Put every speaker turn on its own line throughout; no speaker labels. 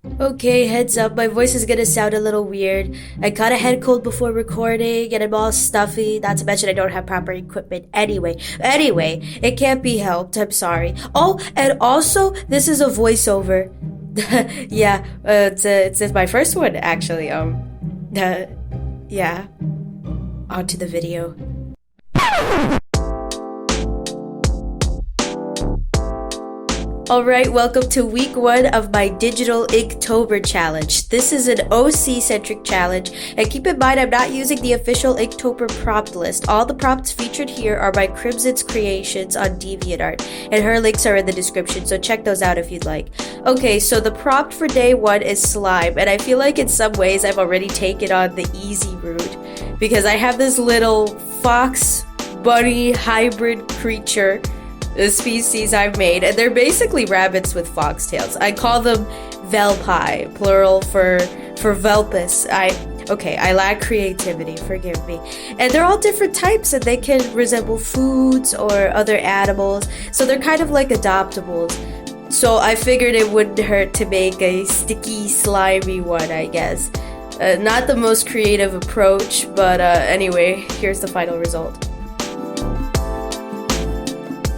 Okay, heads up, my voice is gonna sound a little weird. I got a head cold before recording and I'm all stuffy, not to mention I don't have proper equipment anyway, it can't be helped, I'm sorry. Oh, and also, this is a voiceover. Yeah, it's my first one actually, yeah, on to the video. Alright, welcome to week 1 of my Digital Inktober challenge. This is an OC-centric challenge, and keep in mind I'm not using the official Inktober prompt list. All the prompts featured here are by CrimsonsCreations on DeviantArt, and her links are in the description, so check those out if you'd like. Okay, so the prompt for day 1 is slime, and I feel like in some ways I've already taken on the easy route, because I have this little fox bunny hybrid creature, the species I've made, and they're basically rabbits with foxtails. I call them Velpi, plural for Velpus. I lack creativity, forgive me. And they're all different types, and they can resemble foods or other animals, so they're kind of like adoptables. So I figured it wouldn't hurt to make a sticky, slimy one, I guess. Not the most creative approach, but anyway, here's the final result.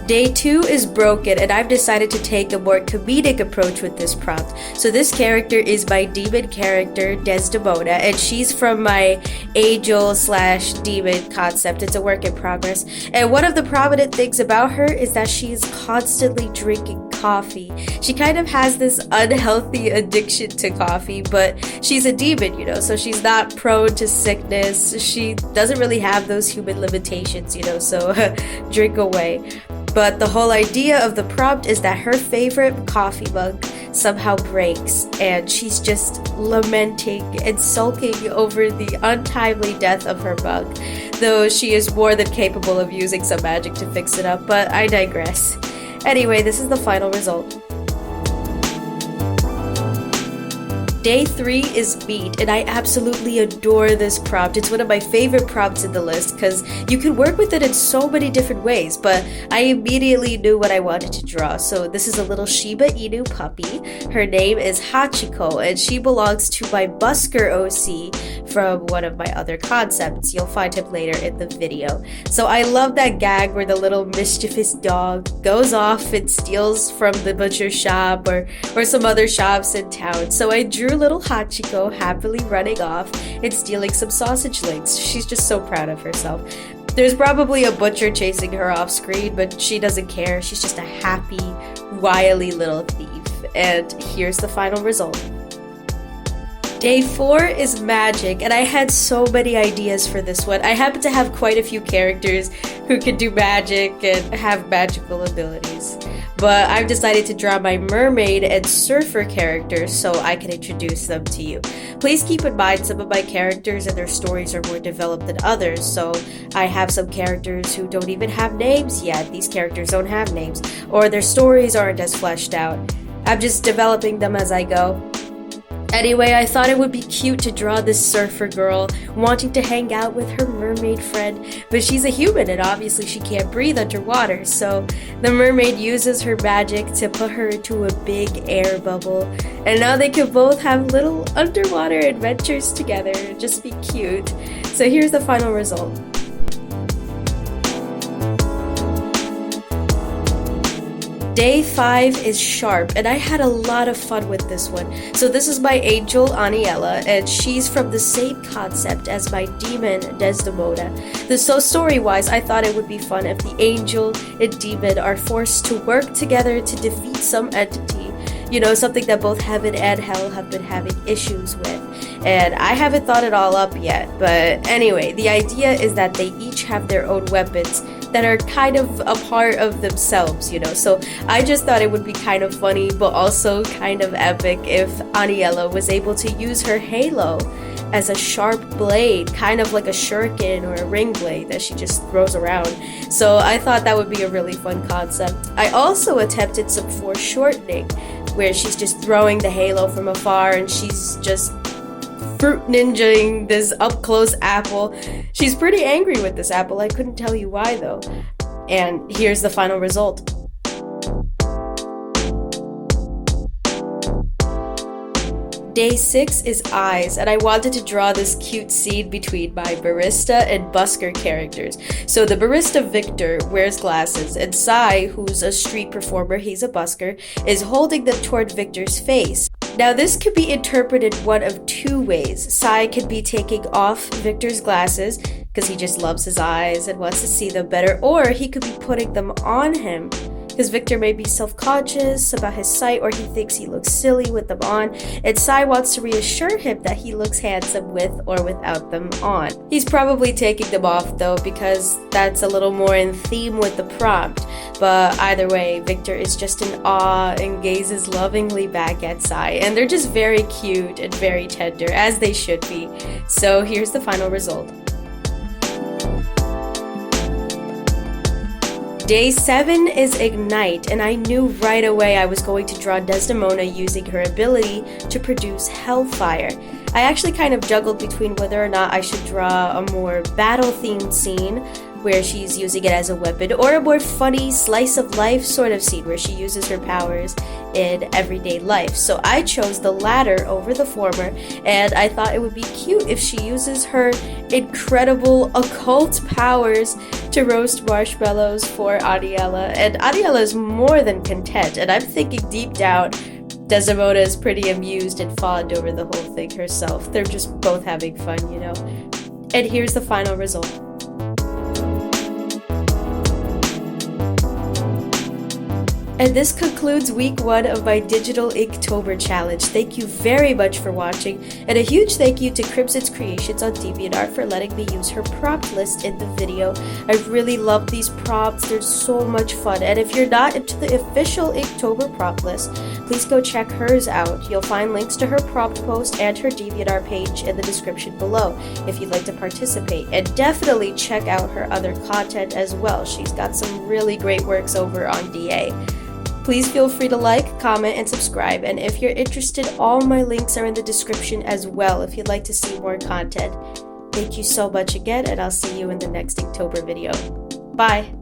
Day 2 is broken, and I've decided to take a more comedic approach with this prompt. So this character is my demon character, Desdemona, and she's from my angel/demon concept. It's a work in progress. And one of the prominent things about her is that she's constantly drinking coffee. She kind of has this unhealthy addiction to coffee, but she's a demon, you know, so she's not prone to sickness. She doesn't really have those human limitations, you know, so drink away. But the whole idea of the prompt is that her favorite coffee mug somehow breaks, and she's just lamenting and sulking over the untimely death of her mug, though she is more than capable of using some magic to fix it up, but I digress. Anyway, this is the final result. Day 3 is meat, and I absolutely adore this prompt. It's one of my favorite prompts in the list because you can work with it in so many different ways, but I immediately knew what I wanted to draw. So this is a little Shiba Inu puppy. Her name is Hachiko, and she belongs to my busker OC from one of my other concepts. You'll find him later in the video. So I love that gag where the little mischievous dog goes off and steals from the butcher shop or some other shops in town. So I drew little Hachiko happily running off and stealing some sausage links. She's just so proud of herself. There's probably a butcher chasing her off screen, but she doesn't care. She's just a happy, wily little thief. And here's the final result. Day 4 is magic, and I had so many ideas for this one. I happen to have quite a few characters who can do magic and have magical abilities. But I've decided to draw my mermaid and surfer characters so I can introduce them to you. Please keep in mind some of my characters and their stories are more developed than others, so I have some characters who don't even have names yet. These characters don't have names, or their stories aren't as fleshed out. I'm just developing them as I go. Anyway, I thought it would be cute to draw this surfer girl wanting to hang out with her mermaid friend, but she's a human and obviously she can't breathe underwater, so the mermaid uses her magic to put her into a big air bubble, and now they can both have little underwater adventures together. Just be cute. So here's the final result. Day 5 is sharp, and I had a lot of fun with this one. So this is my angel, Aniela, and she's from the same concept as my demon, Desdemona. So story-wise, I thought it would be fun if the angel and demon are forced to work together to defeat some entity. You know, something that both heaven and hell have been having issues with. And I haven't thought it all up yet, but anyway, the idea is that they each have their own weapons that are kind of a part of themselves, you know. So I just thought it would be kind of funny, but also kind of epic if Aniela was able to use her halo as a sharp blade, kind of like a shuriken or a ring blade that she just throws around. So I thought that would be a really fun concept. I also attempted some foreshortening, where she's just throwing the halo from afar and she's just fruit ninjaing this up-close apple. She's pretty angry with this apple. I couldn't tell you why though. And here's the final result. Day 6 is eyes, and I wanted to draw this cute scene between my barista and busker characters. So the barista Victor wears glasses, and Sai, who's a street performer, he's a busker, is holding them toward Victor's face. Now this could be interpreted one of two ways. Sai could be taking off Victor's glasses because he just loves his eyes and wants to see them better, or he could be putting them on him because Victor may be self-conscious about his sight, or he thinks he looks silly with them on, and Sai wants to reassure him that he looks handsome with or without them on. He's probably taking them off though, because that's a little more in theme with the prompt, but either way, Victor is just in awe and gazes lovingly back at Sai, and they're just very cute and very tender, as they should be. So here's the final result. Day 7 is Ignite, and I knew right away I was going to draw Desdemona using her ability to produce hellfire. I actually kind of juggled between whether or not I should draw a more battle-themed scene where she's using it as a weapon, or a more funny slice of life sort of scene where she uses her powers in everyday life. So I chose the latter over the former, and I thought it would be cute if she uses her incredible occult powers to roast marshmallows for Adiella, and Adiella is more than content, and I'm thinking deep down Desdemona is pretty amused and fond over the whole thing herself. They're just both having fun, you know. And here's the final result. And this concludes week 1 of my Digital Inktober challenge. Thank you very much for watching, and a huge thank you to CrimsonsCreations on DeviantArt for letting me use her prompt list in the video. I really love these prompts, they're so much fun, and if you're not into the official Inktober prompt list, please go check hers out. You'll find links to her prompt post and her DeviantArt page in the description below if you'd like to participate, and definitely check out her other content as well. She's got some really great works over on DA. Please feel free to like, comment, and subscribe, and if you're interested, all my links are in the description as well if you'd like to see more content. Thank you so much again, and I'll see you in the next Inktober video. Bye!